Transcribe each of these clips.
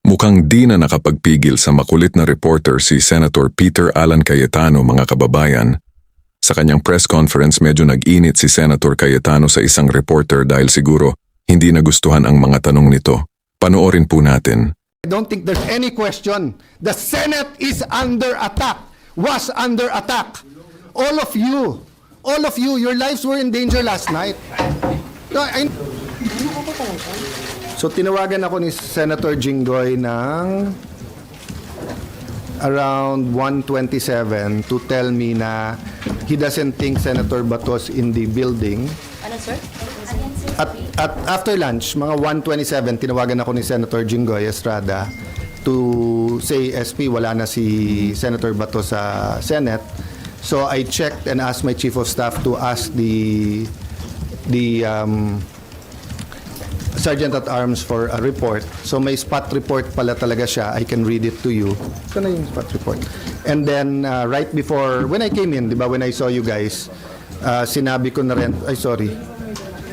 Mukhang di na nakapagpigil sa makulit na reporter si Senator Peter Alan Cayetano, mga kababayan. Sa kanyang press conference, medyo nag-init si Senator Cayetano sa isang reporter dahil siguro hindi nagustuhan ang mga tanong nito. Panoorin po natin. I don't think there's any question. The Senate is under attack, was under attack. All of you, your lives were in danger last night. No, So tinawagan ako ni Senator Jinggoy ng around 1:27 to tell me na he doesn't think Senator Batos in the building. Ano, sir? At after lunch, mga 1:27, tinawagan ako ni Senator Jinggoy Estrada to say, SP, wala na si Senator Batos sa Senate. So I checked and asked my Chief of Staff to ask the Sergeant at Arms for a report. So may spot report pala talaga siya. I can read it to you. Ito na yung spot report. And then right before, when I came in, di ba, when I saw you guys, sinabi ko na rin, ay sorry,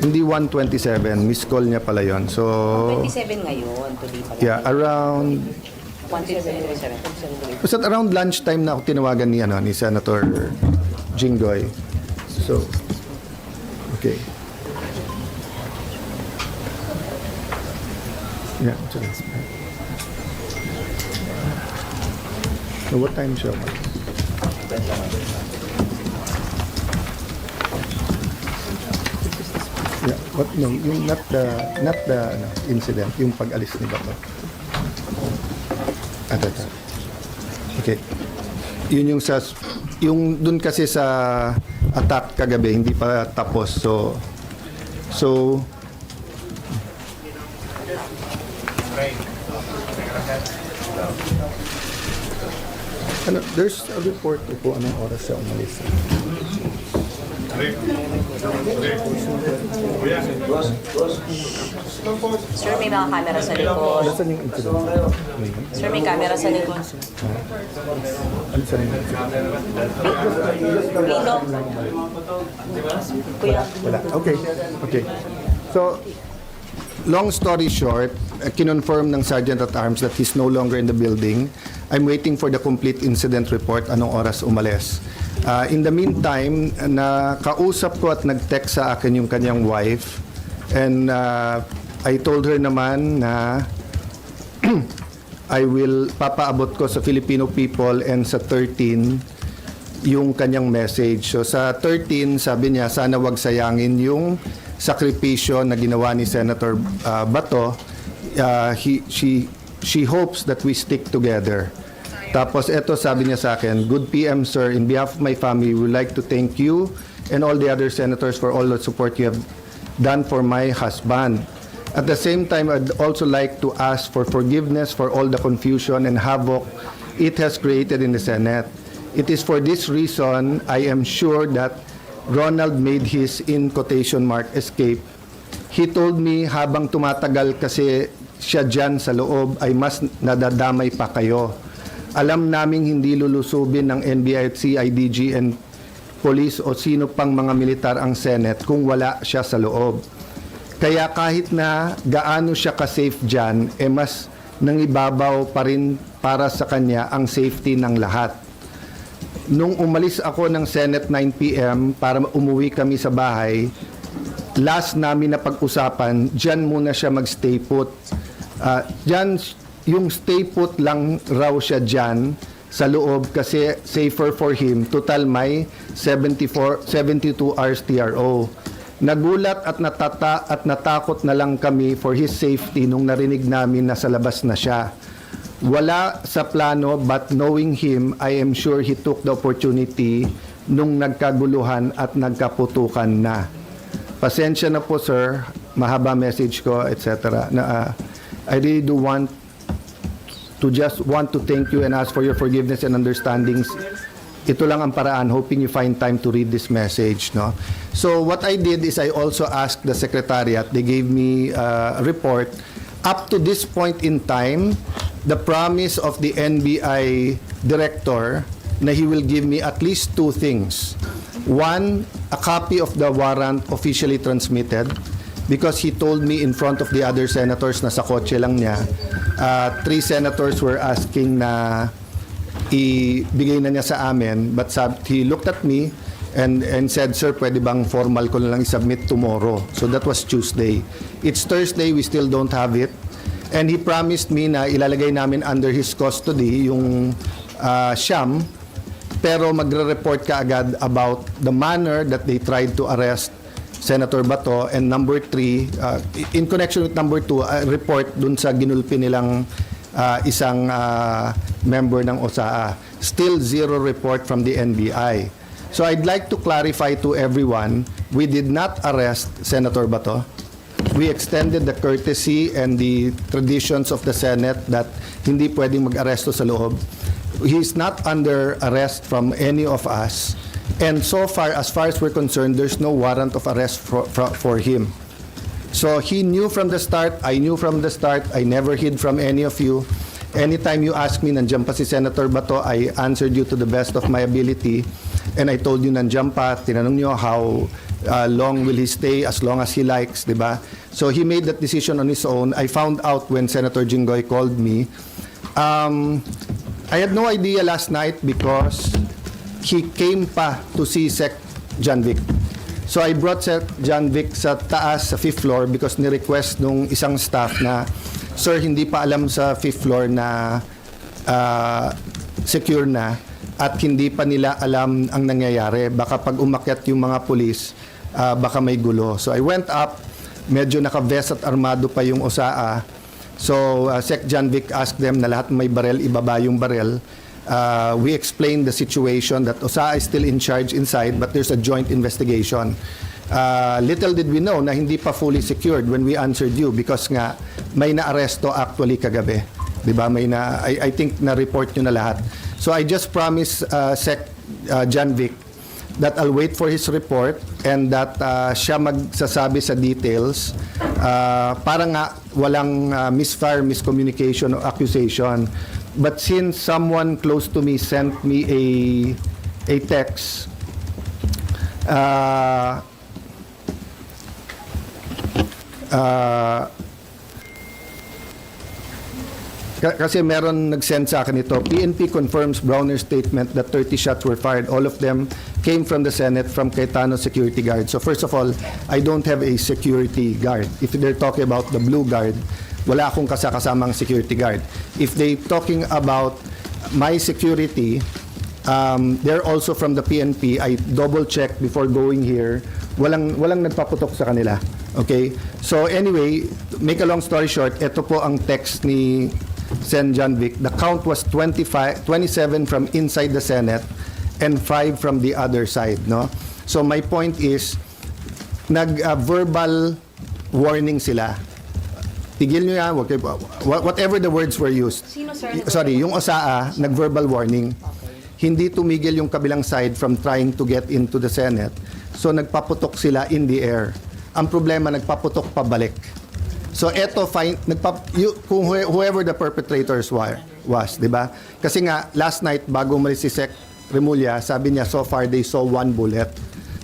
hindi 1:27, miss call niya pala yon. So, 27 ngayon, today pala. yeah, around, 27. basta around lunchtime na ako tinawagan ni Senator Jinggoy. So, okay. Yeah, so that's fine. So what time show? Yeah, what, no, yung not the incident, yung pag-alis ni Bato. Okay. Yun yung dun kasi sa attack kagabi, hindi pa tapos. So there's a report po anong oras siya umalis. Sir, may mga camera sa likod. Nasaan yung incident? Sir, may camera sa likod. Ano sa inyo? Dito. Kuya. Wala. Okay. So, long story short, kinonfirm ng Sergeant at Arms that he's no longer in the building. I'm waiting for the complete incident report, anong oras umalis. In the meantime, nakausap ko at nag-text sa akin yung kanyang wife. And I told her naman na I will papaabot ko sa Filipino people and sa 13 yung kanyang message. So sa 13, sabi niya, sana wag sayangin yung sakripisyo na ginawa ni Senator Bato. She hopes that we stick together. Tapos eto, sabi niya sa akin, good PM sir, in behalf of my family, we would like to thank you and all the other senators for all the support you have done for my husband. At the same time, I'd also like to ask for forgiveness for all the confusion and havoc it has created in the Senate. It is for this reason, I am sure that Ronald made his, in quotation mark, escape. He told me habang tumatagal kasi siya dyan sa loob ay mas nadadamay pa kayo. Alam naming hindi lulusubin ng NBI at CIDG and police o sino pang mga militar ang Senate kung wala siya sa loob. Kaya kahit na gaano siya ka-safe dyan, mas nangibabaw pa rin para sa kanya ang safety ng lahat. Nung umalis ako ng Senate 9 p.m. para umuwi kami sa bahay, last namin na pag-usapan, dyan muna siya mag-stay put. Dyan, yung stay put lang raw siya dyan sa loob kasi safer for him. Total may 72 hours TRO. Nagulat at natakot na lang kami for his safety nung narinig namin na sa labas na siya. Wala sa plano, but knowing him, I am sure he took the opportunity nung nagkaguluhan at nagkaputukan na. Pasensya na po sir, mahaba message ko, etc. I really do want to thank you and ask for your forgiveness and understandings. Ito lang ang paraan, hoping you find time to read this message. No? So what I did is I also asked the Secretariat, they gave me a report. Up to this point in time, the promise of the NBI director na he will give me at least two things. One, a copy of the warrant officially transmitted. because he told me in front of the other senators na sa kotse lang niya, 3 senators were asking na ibigay na niya sa amin, but he looked at me and said, "Sir, pwede bang formal ko na lang i-submit tomorrow?" So that was Tuesday. It's Thursday, we still don't have it. And he promised me na ilalagay namin under his custody yung Shyam, pero magre-report ka agad about the manner that they tried to arrest Senator Bato, and number 3, in connection with number 2, report dun sa ginulpi nilang isang member ng OSAA. Still zero report from the NBI. So I'd like to clarify to everyone, we did not arrest Senator Bato. We extended the courtesy and the traditions of the Senate that hindi pwedeng mag-aresto sa loob. He's not under arrest from any of us. And so far as we're concerned, there's no warrant of arrest for him. So he knew from the start, I knew from the start, I never hid from any of you. Anytime you ask me, nandiyan pa si Senator Bato, I answered you to the best of my ability. And I told you, nandiyan pa, tinanong nyo how long will he stay, as long as he likes, di ba? So he made that decision on his own. I found out when Senator Jinggoy called me. I had no idea last night because he came pa to see Sec John Vic. So I brought Sec John Vic sa taas, sa 5th floor, because ni-request nung isang staff na, "Sir, hindi pa alam sa 5th floor na secure na at hindi pa nila alam ang nangyayari. Baka pag umakyat yung mga pulis, baka may gulo." So I went up, medyo naka-vest at armado pa yung OSAA. So Sec John Vic asked them na lahat may barel, ibaba yung barel. We explained the situation that OSAA is still in charge inside, but there's a joint investigation. Little did we know na hindi pa fully secured when we answered you, because nga may na-aresto actually kagabi. Diba? I think na-report nyo na lahat. So I just promised Sec John Vic that I'll wait for his report and that siya magsasabi sa details para nga walang miscommunication o accusation. But since someone close to me sent me a text, kasi meron nag-send sa akin ito. PNP confirms Browner's statement that 30 shots were fired. All of them came from the Senate, from Cayetano security guard. So first of all, I don't have a security guard. If they're talking about the blue guard, wala akong kasamang security guard. If they talking about my security, they're also from the PNP. I double-check before going here. Walang nagpaputok sa kanila. Okay? So anyway, make a long story short, ito po ang text ni Sen John Vic. The count was 27 from inside the Senate and 5 from the other side. No? So my point is, verbal warning sila. Tigil nyo yan, whatever the words were used. Sino, sir? Sorry, yung OSAA, nag-verbal warning. Hindi tumigil yung kabilang side from trying to get into the Senate. So nagpaputok sila in the air. Ang problema, nagpaputok pabalik. So eto, kung whoever the perpetrators was, di ba? Kasi nga, last night, bago umalis si Sec Remulla, sabi niya, so far they saw 1 bullet.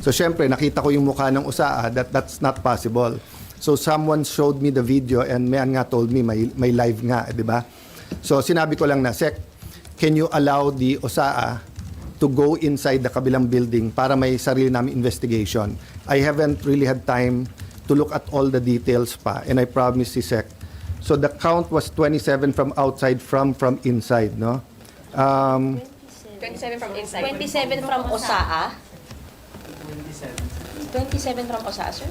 So syempre, nakita ko yung mukha ng OSAA, that's not possible. So someone showed me the video and Mayan nga told me may live nga, di ba? So sinabi ko lang na, Sec, can you allow the OSAA to go inside the kabilang building para may sarili namin investigation? I haven't really had time to look at all the details pa, and I promised si Sec. So the count was 27 from outside, from inside, no? 27 from inside. 27 from OSAA? 27 from OSAA, sir?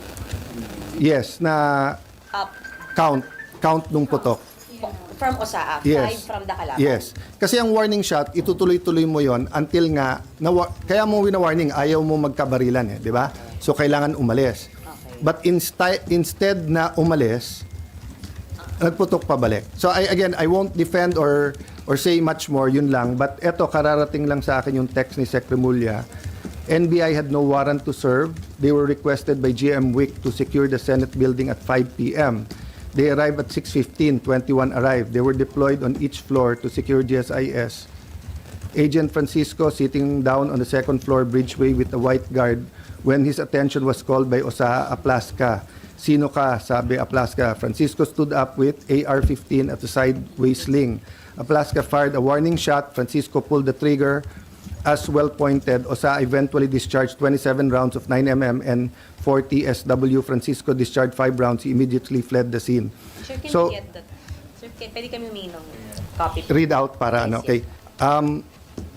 Yes, na Up. count nung putok. From OSAA, Yes. 5 from the kalaban. Yes. Kasi ang warning shot, itutuloy-tuloy mo yon until nga, kaya mo wina-warning, ayaw mo magkabarilan, di ba? So, kailangan umalis. Okay. But instead na umalis, nagputok pabalik. So, I won't defend or say much more, yun lang. But eto, kararating lang sa akin yung text ni Sec Remulla. NBI had no warrant to serve. They were requested by GM Wick to secure the Senate building at 5 p.m. They arrived at 6:15, 21 arrived. They were deployed on each floor to secure GSIS. Agent Francisco sitting down on the second floor bridgeway with a white guard when his attention was called by OSAA Aplasca. Sino ka? Sabi Aplaska. Francisco stood up with AR-15 at the sideways sling. Aplaska fired a warning shot. Francisco pulled the trigger. As well pointed, Osa eventually discharged 27 rounds of 9mm and 40 SW. Francisco discharged 5 rounds. He immediately fled the scene. Sir, can So- we get that? Sir, pwede kami humingi ng copy. Read out para ano, okay.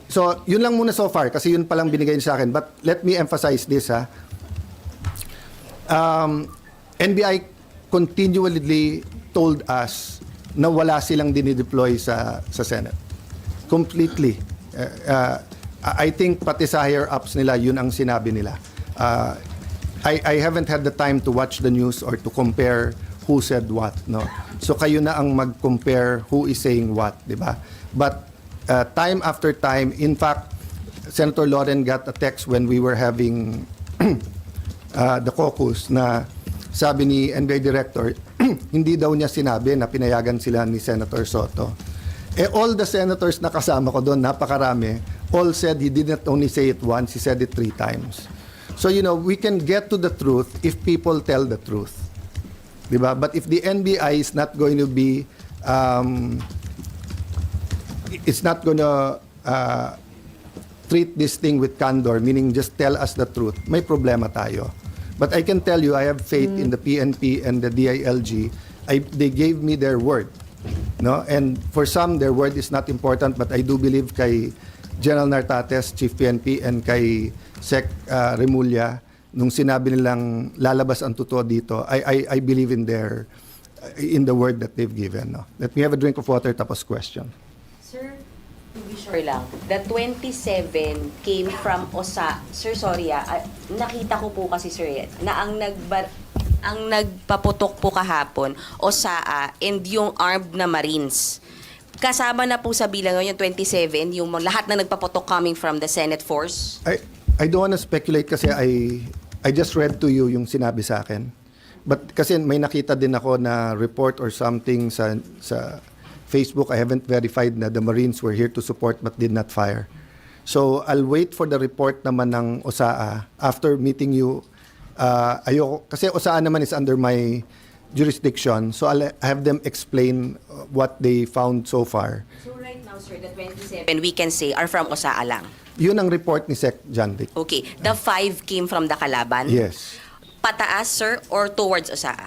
So, yun lang muna so far kasi yun palang binigay niyo sa akin. But let me emphasize this, ha. NBI continually told us na wala silang dinideploy sa Senate. Completely. I think pati sa higher ups nila, yun ang sinabi nila. I haven't had the time to watch the news or to compare who said what, no. So kayo na ang mag-compare who is saying what, di ba? But time after time, in fact, Senator Loren got a text when we were having the caucus na sabi ni NBI Director, hindi daw niya sinabi na pinayagan sila ni Senator Soto. All the senators na kasama ko doon, napakarami, all said he did not only say it once, he said it 3 times. So, we can get to the truth if people tell the truth. Diba? But if the NBI is not going to be, it's not going to treat this thing with candor, meaning just tell us the truth, may problema tayo. But I can tell you, I have faith in the PNP and the DILG. They gave me their word. No? And for some, their word is not important, but I do believe kay General Nartates, Chief PNP, and kay Sec Remulla, nung sinabi nilang lalabas ang totoo dito, I believe in the word that they've given. No? Let me have a drink of water, tapos question. Sir, to be sure lang, the 27 came from OSA. Sir, sorry nakita ko po kasi sir, na ang nagpaputok po kahapon, OSAA and yung armed na Marines. Kasama na po sa bilang yung 27, yung lahat na nagpaputok coming from the Senate force? I don't want to speculate kasi I just read to you yung sinabi sa akin. But kasi may nakita din ako na report or something sa Facebook. I haven't verified na the Marines were here to support but did not fire. So I'll wait for the report naman ng OSAA after meeting you. Ayoko, kasi OSAA naman is under my jurisdiction. So I'll have them explain what they found so far. So right now, sir, the 27 we can say are from OSAA lang? Yun ang report ni Sec. John Vic. Okay. The 5 came from the Kalaban? Yes. Pataas, sir, or towards OSAA?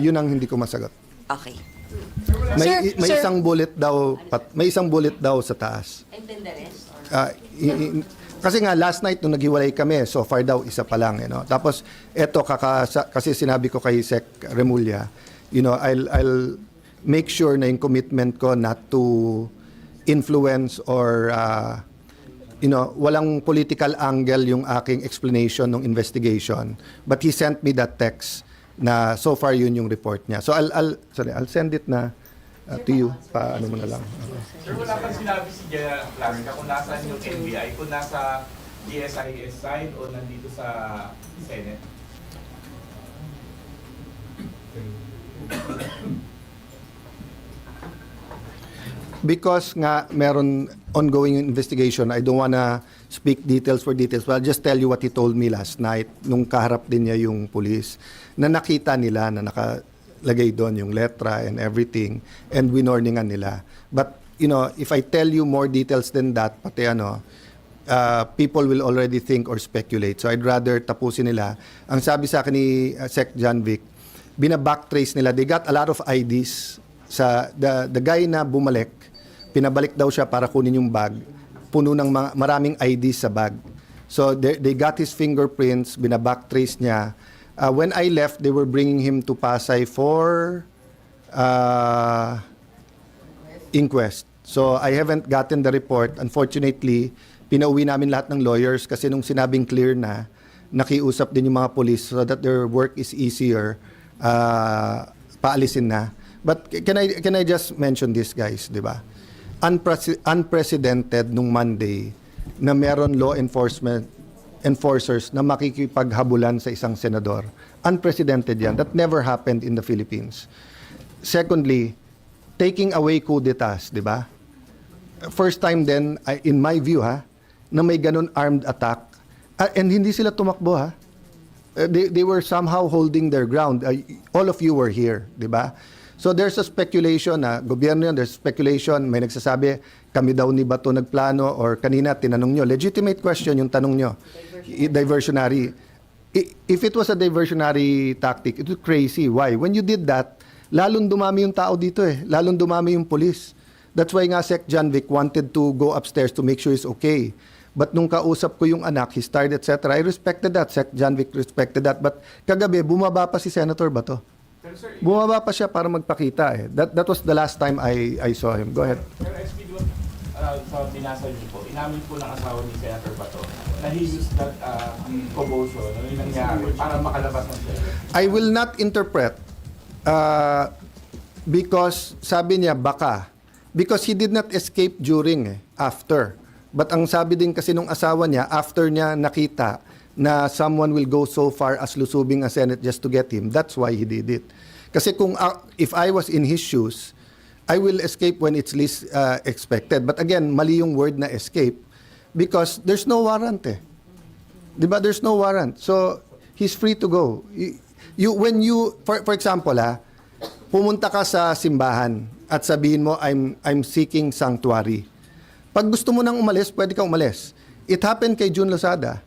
Yun ang hindi ko masagot. Okay. May Sir. isang bullet daw sa taas. And then the rest? Kasi nga last night nung naghiwalay kami, so far daw isa pa lang, Tapos eto kasi sinabi ko kay Sec Remulla, I'll make sure na yung commitment ko not to influence or walang political angle yung aking explanation ng investigation. But he sent me that text na so far yun yung report niya. So I'll send it na to you. Paano mo na lang. Sir, wala pang sinabi si General Plaza kung nasaan yung NBI, kung nasa DSIS side o nandito sa Senate. Because nga meron ongoing investigation, I don't wanna speak details for details, but I'll just tell you what he told me last night nung kaharap din niya yung police na nakita nila na nakalagay doon yung letra and everything and winorningan nila. But if I tell you more details than that, pati people will already think or speculate. So I'd rather tapusin nila. Ang sabi sa akin ni Sec. John Vic, bina-backtrace nila. They got a lot of IDs sa the guy na bumalik. Pinabalik daw siya para kunin yung bag. Puno ng maraming IDs sa bag. So they got his fingerprints, bina-backtrace niya. When I left, they were bringing him to Pasay for inquest. So I haven't gotten the report. Unfortunately, pinauwi namin lahat ng lawyers kasi nung sinabing clear na, nakiusap din yung mga police so that their work is easier, paalisin na. But can I just mention this, guys, di ba? Unprecedented nung Monday na meron law enforcers na makikipaghabulan sa isang senador. Unprecedented yan. That never happened in the Philippines. Secondly, taking away coup d'etats, di ba? First time then, in my view, na may ganun armed attack. And hindi sila tumakbo, They were somehow holding their ground. All of you were here, di ba? So there's a speculation na gobyerno yun, there's speculation, may nagsasabi, kami daw ni Bato nagplano, or kanina tinanong nyo, legitimate question yung tanong nyo, diversionary. If it was a diversionary tactic, it was crazy. Why? When you did that, lalong dumami yung tao dito eh, lalong dumami yung police. That's why nga Sec. John Vic wanted to go upstairs to make sure he's okay. But nung kausap ko yung anak, he started, etc. I respected that. Sec. John Vic respected that. But kagabi, bumaba pa si Senator Bato. Pero sir, Bumaba pa siya para magpakita eh. That was the last time I saw him. Go ahead. pero SP, di ba, sa binasa niyo po, inamin po ng asawa ni Senator Bato na he used that commotion, ano yung nangyari, para makalabas ng Senate. I will not interpret because sabi niya baka. Because he did not escape during after. But ang sabi din kasi nung asawa niya, after niya nakita na someone will go so far as lusubing a Senate just to get him, that's why he did it. Kasi kung if I was in his shoes, I will escape when it's least expected. But again, mali yung word na escape because there's no warrant eh. Diba? There's no warrant. So, he's free to go. When you for example, pumunta ka sa simbahan at sabihin mo, I'm seeking sanctuary. Pag gusto mo nang umalis, pwede ka umalis. It happened kay June Lozada.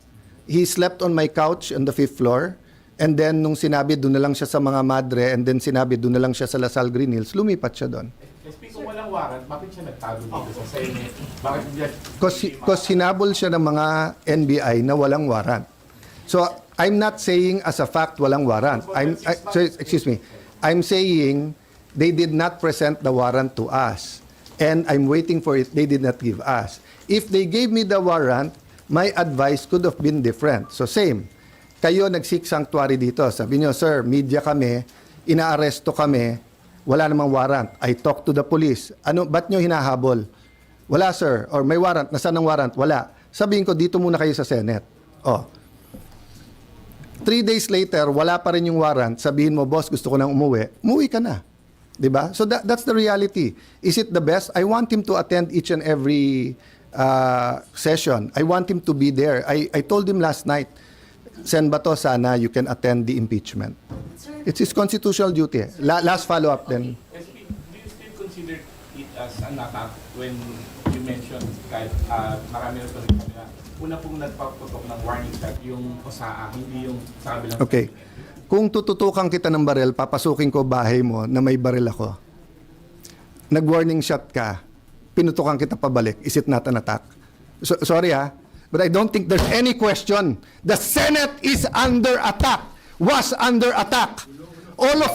He slept on my couch on the 5th floor. And then, nung sinabi, doon na lang siya sa mga madre. And then, sinabi, doon na lang siya sa Lasal Green Hills. Lumipat siya doon. SP, kung walang warrant, bakit siya nagtago dito sa Senate? Bakit Because hinabol siya ng mga NBI na walang warrant. So, I'm not saying as a fact walang warrant. Excuse me. I'm saying they did not present the warrant to us. And I'm waiting for it. They did not give us. If they gave me the warrant, my advice could have been different. So, same. Kayo nag-seek sanctuary dito. Sabi nyo, sir, media kami, inaaresto kami, wala namang warrant. I talked to the police. Ba't nyo hinahabol? Wala, sir. Or may warrant. Nasaan ang warrant? Wala. Sabihin ko, dito muna kayo sa Senate. 3 days later, wala pa rin yung warrant. Sabihin mo, boss, gusto ko nang umuwi. Umuwi ka na. Diba? So that's the reality. Is it the best? I want him to attend each and every session. I want him to be there. I told him last night, Sen Bato, sana you can attend the impeachment. It's his constitutional duty. Last follow-up then. SP, do you still consider it as an attack when you mentioned kahit marami na ito rin kami na una pong nagpaputok ng warning shot yung OSAA, hindi yung sa kabilang Okay. Senate? Kung tututukan kita ng baril, papasukin ko bahay mo na may baril ako. Nag-warning shot ka, pinutukan kita pabalik. Is it not an attack? Sorry but I don't think there's any question. The Senate is under attack. Was under attack. All of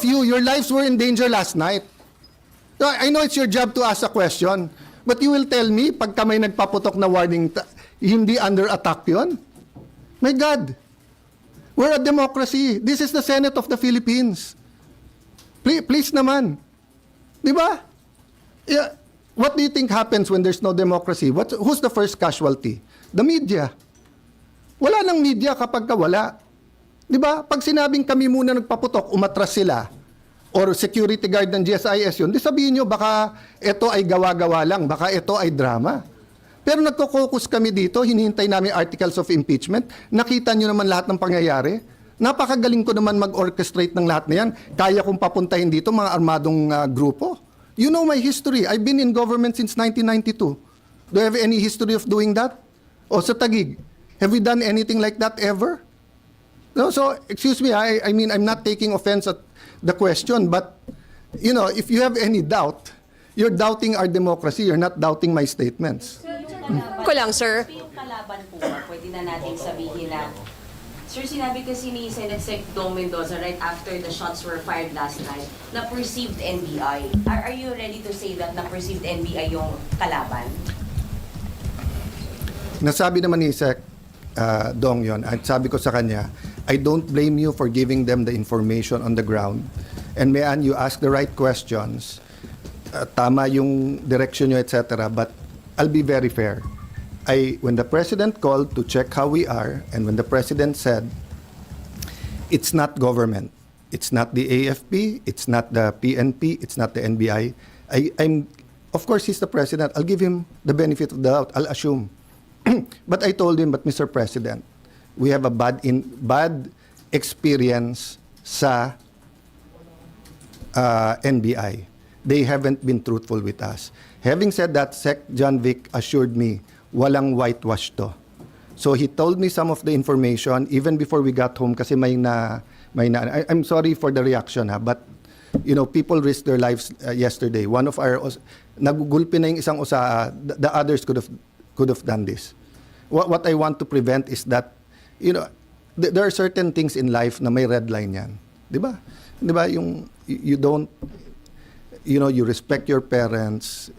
you, your lives were in danger last night. So I know it's your job to ask a question, but you will tell me, pagka may nagpaputok na warning, hindi under attack yon? My God. We're a democracy. This is the Senate of the Philippines. Please naman. Di ba? Yeah. What do you think happens when there's no democracy? Who's the first casualty? The media. Wala nang media kapag wala. Di ba? Pag sinabing kami muna nagpaputok, umatras sila, or security guard ng GSIS yun, di sabihin nyo, baka ito ay gawa-gawa lang, baka ito ay drama. Pero nagko-focus kami dito, hinihintay namin articles of impeachment. Nakita nyo naman lahat ng pangyayari. Napakagaling ko naman mag-orchestrate ng lahat na yan. Kaya kong papuntahin dito mga armadong grupo. You know my history. I've been in government since 1992. Do I have any history of doing that? O sa Taguig, have we done anything like that ever? No, so, excuse me, I mean, I'm not taking offense at the question, but, if you have any doubt, you're doubting our democracy, you're not doubting my statements. Ko lang, sir. Yung kalaban po, pwede na natin sabihin na, sir, sinabi kasi ni Senate Sec. Dong Mendoza right after the shots were fired last night, na perceived NBI. Are you ready to say that na perceived NBI yung kalaban? Nasabi naman ni Sec. Dong yon. At sabi ko sa kanya, I don't blame you for giving them the information on the ground. And Mayan, you ask the right questions. Tama yung direction nyo, etc. But I'll be very fair. When the President called to check how we are, and when the President said, it's not government, it's not the AFP, it's not the PNP, it's not the NBI, of course, he's the President. I'll give him the benefit of the doubt. I'll assume. But I told him, but Mr. President, we have a bad experience sa NBI. They haven't been truthful with us. Having said that, Sec John Vic assured me, walang whitewash to. So he told me some of the information even before we got home kasi I'm sorry for the reaction but you know, people risked their lives yesterday. One of our nagugulpi na yung isang usaa, the others could have done this. What I want to prevent is that, you know, there are certain things in life na may red line yan. Di ba? Di ba? Yung, you don't, you know, you respect your parents,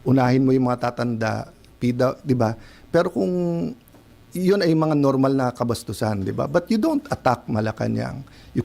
unahin mo yung mga tatanda, di ba? Pero kung yun ay mga normal na kabastusan, di ba? But you don't attack Malacanang. You